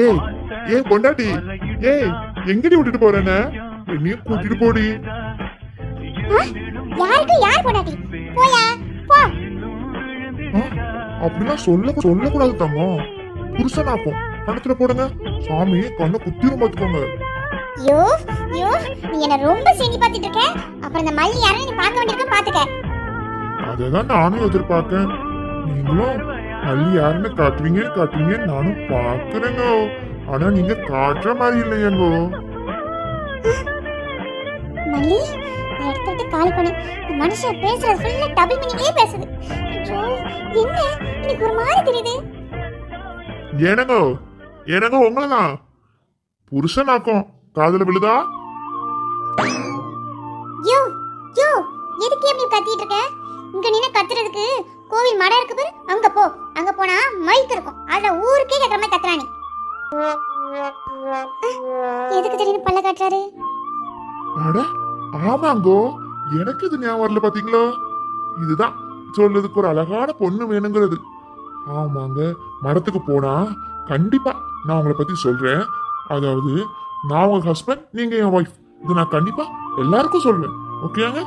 ஏய் ஏய் பொண்டாட்டி, ஏய் எங்கடி விட்டுட்டு போறேன்னு என்னையும் கூட்டிட்டு போடி. யாருக்கு யார் பொண்டாட்டி? போயா போ. அப்படின்னா சொல்லக்கூடாது தங்கம். புருஷனாக்கும் கணத்துல போடுங்க, சாமி கண்ணை குத்திரும் பாத்துக்கோங்க. யோ யோ, நீ என்ன ரொம்ப சீனி பாத்துட்டு இருக்க. அப்புறம் இந்த மல்லி யாரும் நீ பார்க்க வேண்டியிருக்க பாத்துக்க. அததான் நானும் எதிர்பார்க்கேன். நீங்களும் மல்லி யாருன்னு காட்டுவீங்க நானும் பாக்குறேங்க. ஆனா நீங்க காட்டுற மாதிரி இல்லையங்கோ. மல்லி, நீ எடுத்துட்டு காலி பண்ணு. இந்த மனுஷன் பேசுறது ஃபுல்லா டபுள் மீனிங்லயே பேசுது. ஐயோ, என்ன இன்னைக்கு ஒரு மாதிரி தெரியுது. எனங்கோ உங்களதான் புருஷனாக்கும் காதல விழுதா? யோ யோ, எதுக்கு இப்படி கத்திட்டு இருக்க? இங்க நின்னு கத்துறதுக்கு கோவில் மடம் இருக்கு பாரு, அங்க போ. அங்க போனா மைக் இருக்கும், அதுல ஊருக்கே கேக்குற மாதிரி கத்துறானே. எதுக்கு திடீர்னு பல்ல காட்டுறாரு? அட ஆமாங்கோ, எனக்கு இது ஞாபகம் வரல பாத்தீங்களா? இதுதான் சொல்றதுக்கு ஒரு அழகான பொண்ணு வேணுங்கிறது. ஆமாங்க, மரத்துக்கு போனா கண்டிப்பா நான் உங்களை பத்தி சொல்றேன். அதாவது நான் உங்க ஹஸ்பண்ட், நீங்க என் ஒய்ஃப். இது நான் கண்டிப்பா எல்லாருக்கும் சொல்லுவேன். ஓகேங்க?